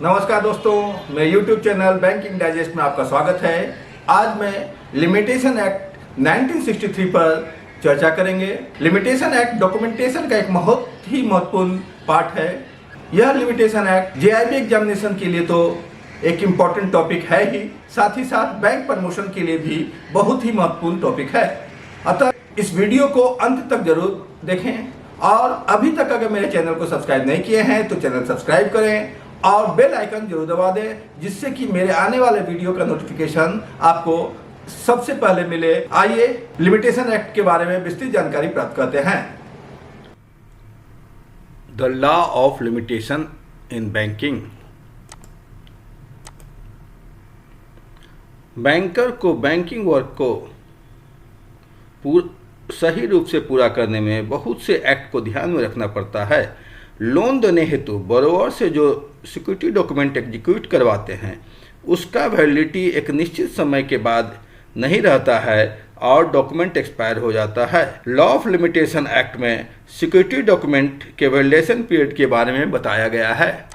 नमस्कार दोस्तों, मेरे YouTube चैनल बैंकिंग डाइजेस्ट में आपका स्वागत है। आज मैं लिमिटेशन एक्ट 1963 पर चर्चा करेंगे। लिमिटेशन एक्ट डॉक्यूमेंटेशन का एक बहुत ही महत्वपूर्ण पार्ट है। यह लिमिटेशन एक्ट JIB एग्जामिनेशन के लिए तो एक इम्पॉर्टेंट टॉपिक है ही, साथ ही साथ बैंक प्रमोशन के लिए भी बहुत ही महत्वपूर्ण टॉपिक है। अतः इस वीडियो को अंत तक जरूर देखें और अभी तक अगर मेरे चैनल को सब्सक्राइब नहीं किए हैं तो चैनल सब्सक्राइब करें और बेल आइकन जरूर दबा दें, जिससे कि मेरे आने वाले वीडियो का नोटिफिकेशन आपको सबसे पहले मिले। आइए लिमिटेशन एक्ट के बारे में विस्तृत जानकारी प्राप्त करते हैं। The law of limitation in banking. Banker को बैंकिंग वर्क को सही रूप से पूरा करने में बहुत से एक्ट को ध्यान में रखना पड़ता है। लोन देने हेतु बोरोवर से जो सिक्योरिटी डॉक्यूमेंट एग्जीक्यूट करवाते हैं उसका वैलिडिटी एक निश्चित समय के बाद नहीं रहता है और डॉक्यूमेंट एक्सपायर हो जाता है। लॉ ऑफ लिमिटेशन एक्ट में सिक्योरिटी डॉक्यूमेंट के वैलिडेशन पीरियड के बारे में बताया गया है।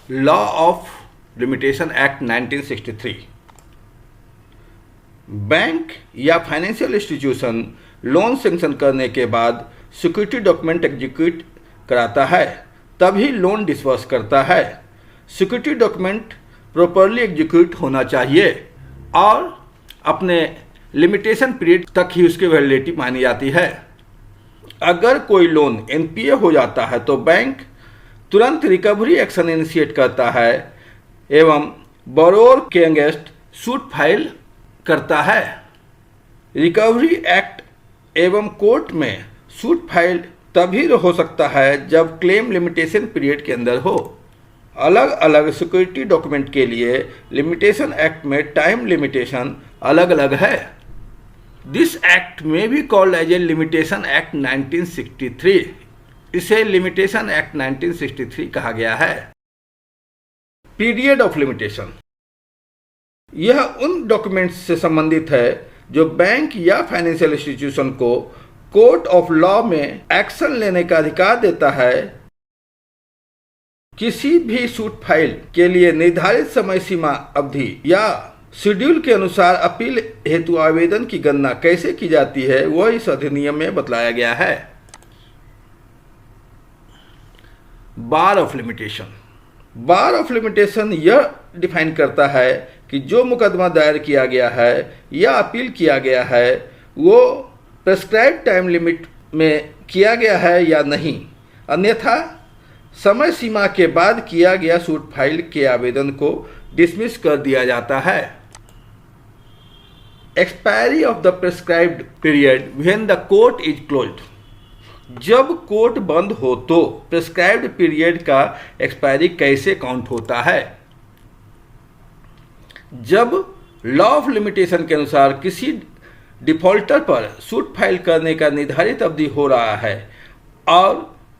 Law of limitation act 1963। Bank या फाइनेंशियल इंस्टीट्यूशन लोन सैंक्शन करने के बाद सिक्योरिटी डॉक्यूमेंट एग्जीक्यूट कराता है, तभी लोन डिसबर्स करता है। सिक्योरिटी डॉक्यूमेंट प्रॉपरली एग्जीक्यूट होना चाहिए और अपने लिमिटेशन पीरियड तक ही उसकी वैलिडिटी मानी जाती है। अगर कोई लोन NPA हो जाता है तो बैंक तुरंत रिकवरी एक्शन इनिशिएट करता है एवं बोरोवर के अगेंस्ट सूट फाइल करता है। रिकवरी एक्ट एवं कोर्ट में सूट फाइल तभी हो सकता है जब क्लेम लिमिटेशन पीरियड के अंदर हो। अलग अलग सिक्योरिटी डॉक्यूमेंट के लिए लिमिटेशन एक्ट में टाइम लिमिटेशन अलग अलग है। दिस एक्ट में भी called as a limitation act 1963। इसे लिमिटेशन एक्ट 1963 कहा गया है। Period of limitation. यह उन डॉक्यूमेंट्स से संबंधित है जो बैंक या फाइनेंशियल इंस्टीट्यूशन को कोर्ट ऑफ लॉ में एक्शन लेने का अधिकार देता है। किसी भी सूट फाइल के लिए निर्धारित समय सीमा अवधि या शेड्यूल के अनुसार अपील हेतु आवेदन की गणना कैसे की जाती है वह इस अधिनियम में बतलाया गया है। Bar of limitation. Bar of limitation यह डिफाइन करता है कि जो मुकदमा दायर किया गया है या अपील किया गया है वो प्रेस्क्राइब टाइम लिमिट में किया गया है या नहीं, अन्यथा समय सीमा के बाद किया गया सूट फाइल के आवेदन को डिसमिस कर दिया जाता है। Expiry of the prescribed period when the court is closed. जब कोर्ट बंद हो तो प्रेस्क्राइब्ड पीरियड का एक्सपायरी कैसे काउंट होता है? जब लॉ ऑफ लिमिटेशन के अनुसार किसी डिफॉल्टर पर सूट फाइल करने का निर्धारित अवधि हो रहा है और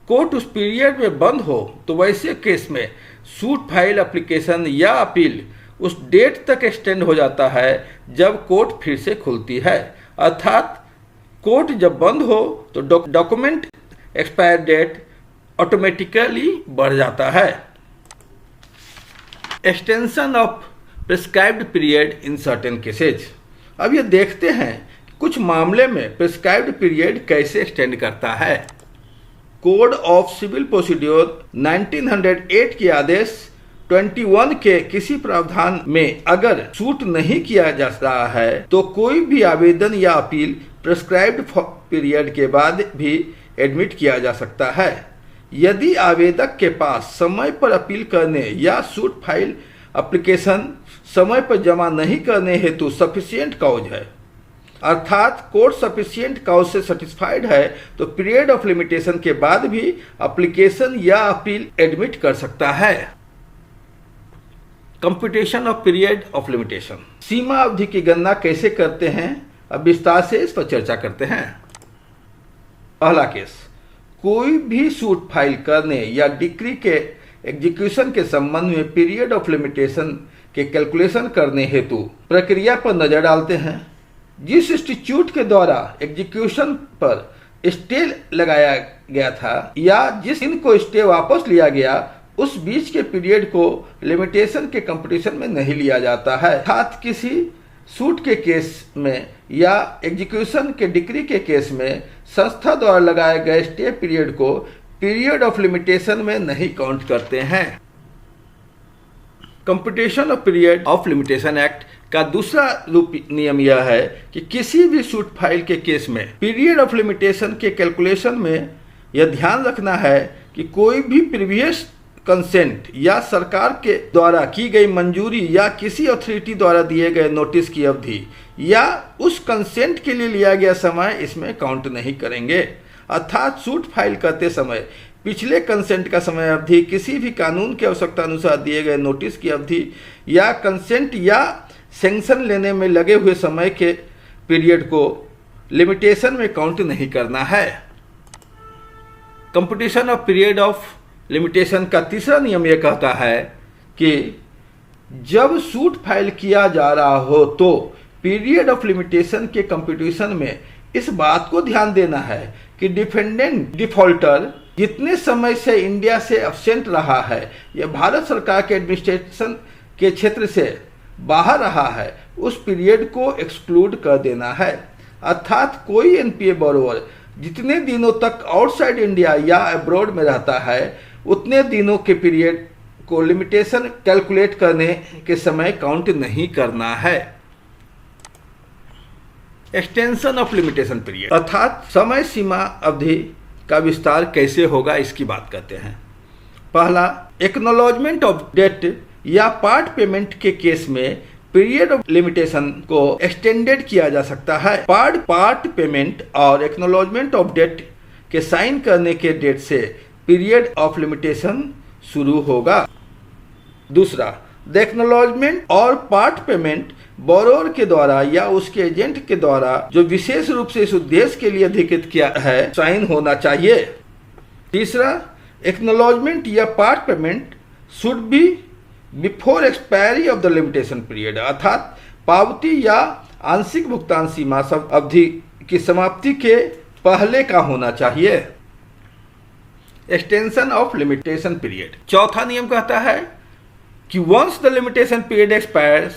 कोर्ट उस पीरियड में बंद हो तो वैसे केस में सूट फाइल एप्लीकेशन या अपील उस डेट तक एक्सटेंड हो जाता है जब कोर्ट फिर से खुलती है। अर्थात कोर्ट जब बंद हो तो डॉक्यूमेंट एक्सपायर डेट ऑटोमेटिकली बढ़ जाता है। Extension of prescribed period in certain cases. अब ये देखते हैं कुछ मामले में प्रिस्क्राइब्ड पीरियड कैसे एक्सटेंड करता है। कोड ऑफ सिविल प्रोसीड्योर 1908 के आदेश 21 के किसी प्रावधान में अगर सूट नहीं किया जा रहा है तो कोई भी आवेदन या अपील प्रिस्क्राइब्ड पीरियड के बाद भी एडमिट किया जा सकता है यदि आवेदक के पास समय पर अपील करने या सूट फाइल एप्लीकेशन समय पर जमा नहीं करने हेतु सफिशिएंट काउज है। अर्थात कोर्ट सफिशिएंट काउज से सेटिस्फाइड है तो पीरियड ऑफ लिमिटेशन के बाद भी एप्लीकेशन या अपील एडमिट कर सकता है। Computation of period of limitation. सीमा अवधि की गणना कैसे करते हैं, अब विस्तार से इस पर चर्चा करते हैं। पहला केस, कोई भी सूट फाइल करने या डिक्री के एग्जीक्यूशन के संबंध में पीरियड ऑफ लिमिटेशन के कैलकुलेशन करने हेतु प्रक्रिया पर नजर डालते हैं। जिस इंस्टीट्यूट के द्वारा एग्जीक्यूशन पर स्टे लगाया गया था या जिस दिन को स्टे वापस लिया गया उस बीच के पीरियड को लिमिटेशन के कंपटीशन में नहीं लिया जाता है। अर्थात किसी सूट के केस में या एग्जीक्यूशन के डिक्री के केस में संस्था द्वारा लगाए गए स्टे पीरियड को पीरियड ऑफ लिमिटेशन में नहीं काउंट करते हैं। Competition of period of limitation act का दूसरा नियम यह है कि किसी भी सूट फाइल के केस में पीरियड ऑफ लिमिटेशन के कैलकुलेशन में यह ध्यान रखना है कि कोई भी प्रीवियस कंसेंट या सरकार के द्वारा की गई मंजूरी या किसी अथॉरिटी द्वारा दिए गए नोटिस की अवधि या उस कंसेंट के लिए लिया गया समय इसमें काउंट नहीं करेंगे। अर्थात सूट फाइल करते समय पिछले कंसेंट का समय अवधि, किसी भी कानून की आवश्यकता अनुसार दिए गए नोटिस की अवधि या कंसेंट या सैंक्शन लेने में लगे हुए समय के पीरियड को लिमिटेशन में काउंट नहीं करना है। Competition of period of limitation का तीसरा नियम यह कहता है कि जब सूट फाइल किया जा रहा हो तो पीरियड ऑफ लिमिटेशन के कंपटीशन में इस बात को ध्यान देना है कि डिफेंडेंट डिफॉल्टर जितने समय से इंडिया से एब्सेंट रहा है या भारत सरकार के एडमिनिस्ट्रेशन के क्षेत्र से बाहर रहा है उस पीरियड को एक्सक्लूड कर देना है। अर्थात कोई एनपीए बोरोवर जितने दिनों तक आउटसाइड इंडिया या अब्रॉड में रहता है उतने दिनों के पीरियड को लिमिटेशन कैलकुलेट करने के समय काउंट नहीं करना है। एक्सटेंशन ऑफ लिमिटेशन पीरियड अर्थात समय सीमा अवधि का विस्तार कैसे होगा इसकी बात करते हैं। पहला, एक्नॉलेजमेंट ऑफ डेट या पार्ट पेमेंट के केस में पीरियड ऑफ लिमिटेशन को एक्सटेंडेड किया जा सकता है। पार्ट पेमेंट और एक्नॉलेजमेंट ऑफ डेट के साइन करने के डेट से पीरियड ऑफ लिमिटेशन शुरू होगा। दूसरा, द एक्नॉलेजमेंट और पार्ट पेमेंट बोरोवर के द्वारा या उसके एजेंट के द्वारा जो विशेष रूप से इस उद्देश्य के लिए अधिकृत किया है साइन होना चाहिए। तीसरा, एक्नॉलेजमेंट या part payment should be before expiry of the limitation period अर्थात पावती या आंशिक भुगतान सीमा अवधि की समाप्ति के पहले का होना चाहिए। एक्सटेंशन ऑफ लिमिटेशन पीरियड चौथा नियम कहता है कि once the limitation period expires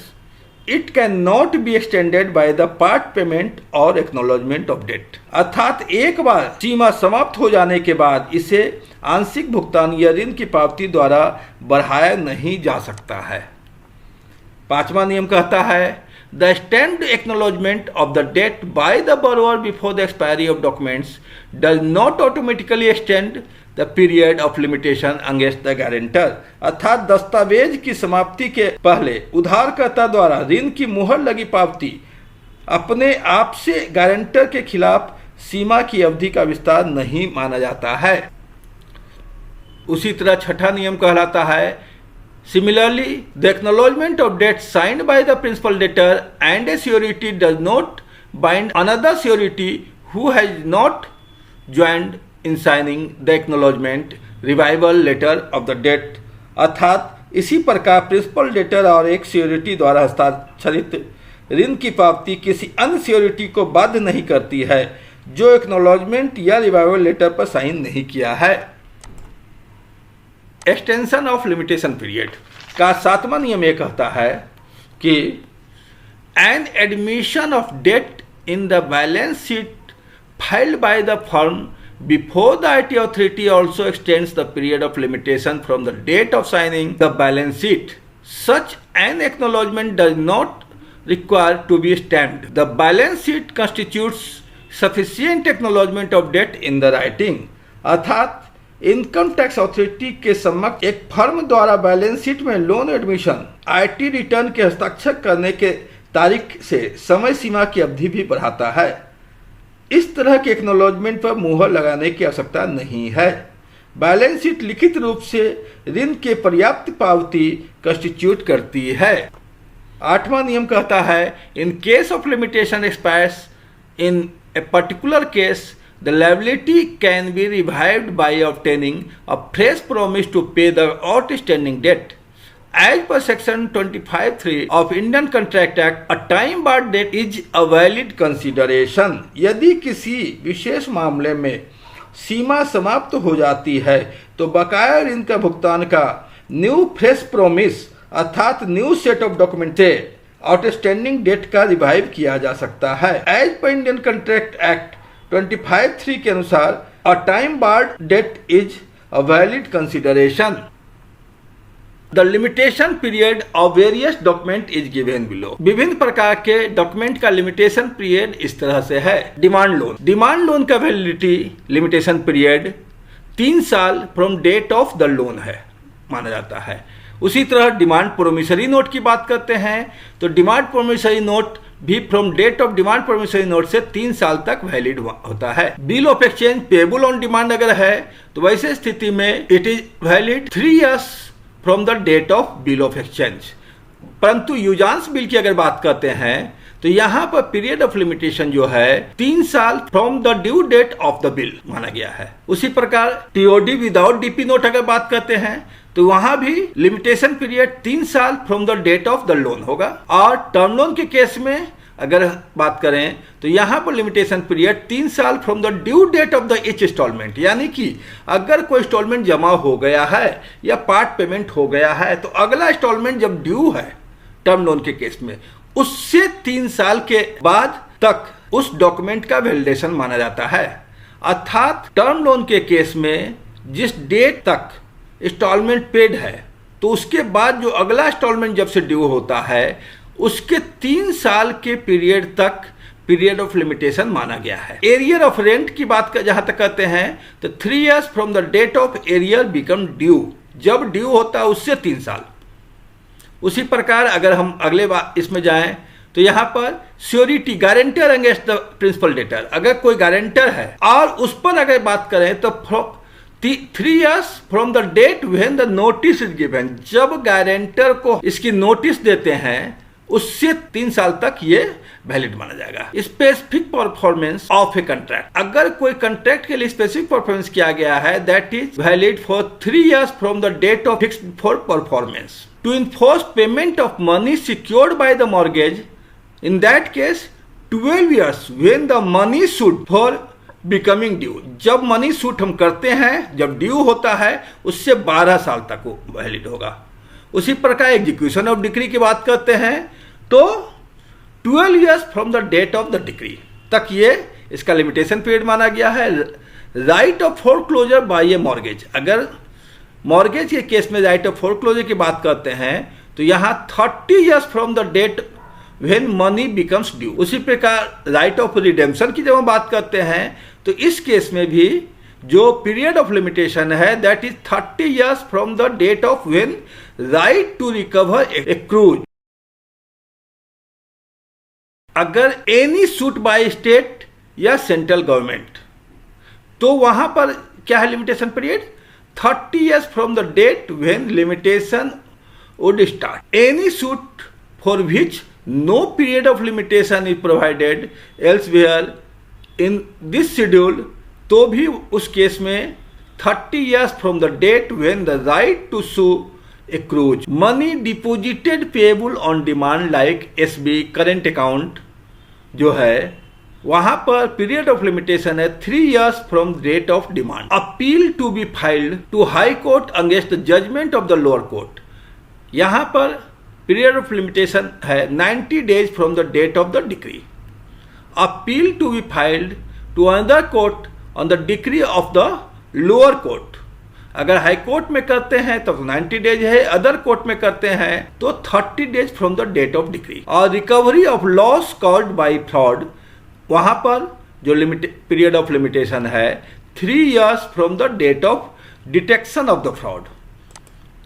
it can not be extended by the part payment और एक्नॉलेजमेंट ऑफ डेट अर्थात एक बार सीमा समाप्त हो जाने के बाद इसे आंशिक भुगतान या ऋण की पावती द्वारा बढ़ाया नहीं जा सकता है। पांचवा नियम कहता है the stamped acknowledgement of the debt by the borrower before the expiry of documents does not automatically extend the period of limitation against the guarantor अर्थात दस्तावेज की समाप्ति के पहले उधारकर्ता द्वारा ऋण की मुहर लगी पावती अपने आप से गारंटर के खिलाफ सीमा की अवधि का विस्तार नहीं माना जाता है। उसी तरह छठा नियम कहलाता है similarly the acknowledgement of debt signed by the principal debtor and a surety does not bind another surety who has not joined in signing the acknowledgement revival letter of the debt अर्थात इसी प्रकार principal debtor और एक surety द्वारा हस्ताक्षरित ऋण की पावती किसी अन्य श्योरिटी को बाध्य नहीं करती है जो एक्नॉलेजमेंट या रिवाइवल लेटर पर साइन नहीं किया है। एक्सटेंशन ऑफ लिमिटेशन पीरियड का सातवां नियम यह कहता है कि an admission of debt in the balance sheet filed by the firm before the IT authority also extends the period of limitation from the date of signing the balance sheet. Such an acknowledgement does not require to be stamped. The balance sheet constitutes sufficient acknowledgement of debt in the writing. अर्थात income tax authority के समक्ष एक firm द्वारा balance sheet में loan admission IT return के हस्ताक्षर करने के तारीख से समय सीमा की अवधि भी बढ़ाता है। इस तरह के एक्नॉलेजमेंट पर मुहर लगाने की आवश्यकता नहीं है। बैलेंस शीट लिखित रूप से ऋण के पर्याप्त पावती कंस्टिट्यूट करती है। आठवां नियम कहता है in case of limitation expires in a particular case the liability can be revived by obtaining a fresh promise to pay the outstanding debt As per section 25(3) of Indian Contract Act, a time barred debt is a valid consideration. यदि किसी विशेष मामले में सीमा समाप्त हो जाती है तो बकाया ऋण का भुगतान का न्यू फ्रेश प्रोमिस अर्थात न्यू सेट ऑफ डॉक्यूमेंट से आउटस्टैंडिंग डेट का रिवाइव किया जा सकता है। As per Indian contract act 25(3) के अनुसार a time barred debt is a valid consideration. The limitation period of various document is given below. विभिन्न प्रकार के डॉक्यूमेंट का लिमिटेशन पीरियड इस तरह से है। डिमांड लोन का वैलिडिटी लिमिटेशन पीरियड 3 साल from date of the loan है माना जाता है। उसी तरह डिमांड प्रोमिसरी नोट की बात करते हैं तो डिमांड प्रोमिसरी नोट भी from date of demand promissory note से 3 साल तक वैलिड होता है। Bill of exchange payable on demand अगर है तो वैसे स्थिति में it is valid 3 years from the date of bill of exchange. परंतु यूजांस बिल की अगर बात करते हैं तो यहाँ पर पीरियड ऑफ लिमिटेशन जो है 3 साल from the due date of the bill माना गया है। उसी प्रकार टीओडी विदाउट डीपी नोट अगर बात करते हैं तो वहां भी लिमिटेशन पीरियड 3 साल from the date of the loan होगा। और टर्म लोन के केस में अगर बात करें तो यहाँ पर लिमिटेशन पीरियड 3 साल from the due date of the each instalment, यानी कि अगर कोई इंस्टॉलमेंट जमा हो गया है या पार्ट पेमेंट हो गया है तो अगला इंस्टॉलमेंट जब ड्यू है टर्म लोन के केस में उससे 3 साल के बाद तक उस डॉक्यूमेंट का वैलिडेशन माना जाता है। अर्थात टर्म लोन के केस में जिस डेट तक इंस्टॉलमेंट पेड है तो उसके बाद जो अगला इंस्टॉलमेंट जब से ड्यू होता है उसके 3 साल के पीरियड तक पीरियड ऑफ लिमिटेशन माना गया है। एरियर ऑफ रेंट की बात जहां तक करते हैं तो 3 years from the date of arrear become due, जब ड्यू होता है उससे 3 साल। उसी प्रकार अगर हम अगले बार इसमें जाएं तो यहाँ पर surety guarantor against the principal debtor, अगर कोई गारंटर है और उस पर अगर बात करें तो 3 years from the date when the notice is given, जब गारंटर को इसकी नोटिस देते हैं उससे 3 साल तक ये वैलिड माना जाएगा। Specific performance of a contract, अगर कोई कॉन्ट्रैक्ट के लिए स्पेसिफिक परफॉर्मेंस किया गया है that is valid for 3 years from the date of fixed for performance. To enforce payment of money secured by the mortgage, in that case 12 years when the money suit for becoming due, जब money suit हम करते हैं जब due होता है उससे 12 साल तक वो वैलिड होगा। उसी प्रकार एग्जीक्यूशन ऑफ डिक्री की बात करते हैं तो 12 years from the date of the decree तक ये इसका लिमिटेशन पीरियड माना गया है। Right of foreclosure by a mortgage, अगर मॉर्गेज के केस में राइट ऑफ फोरक्लोजर की बात करते हैं तो यहाँ 30 years from the date when money becomes due. उसी प्रकार राइट ऑफ रिडेम्पशन की जब हम बात करते हैं तो इस केस में भी जो पीरियड ऑफ लिमिटेशन है that is 30 years from the date of when right to recover accrues. अगर एनी सूट बाय स्टेट या सेंट्रल गवर्नमेंट तो वहां पर क्या है limitation period 30 years from the date when limitation would start. Any suit for which no period of limitation is provided elsewhere in this schedule, तो भी उस केस में 30 years from the date when the right to sue accrues। Money deposited payable on demand like SB current account जो है वहां पर period of limitation है 3 years from date of demand। Appeal to be filed to high court against the judgment of the lower court, यहां पर period of limitation है 90 days from the date of the decree. Appeal to be filed to another court on the decree of the lower court, अगर high court में करते हैं तो 90 days है, other court में करते हैं तो 30 days from the date of decree. और recovery of loss called by fraud, वहां पर जो पीरियड ऑफ लिमिटेशन है 3 years from the date of detection of the fraud.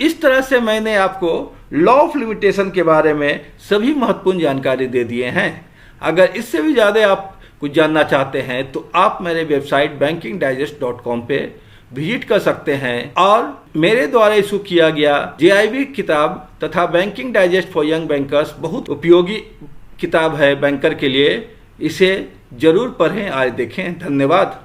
इस तरह से मैंने आपको लॉ ऑफ लिमिटेशन के बारे में सभी महत्वपूर्ण जानकारी दे दिए हैं। अगर इससे भी ज़्यादा आप कुछ जानना चाहते हैं तो आप मेरे वेबसाइट bankingdigest.com पे विजिट कर सकते हैं और मेरे द्वारा इशू किया गया JIB किताब तथा banking digest for young bankers बहुत उपयोगी किताब है बैंकर के लिए, इसे जरूर पढ़ें और देखें। धन्यवाद।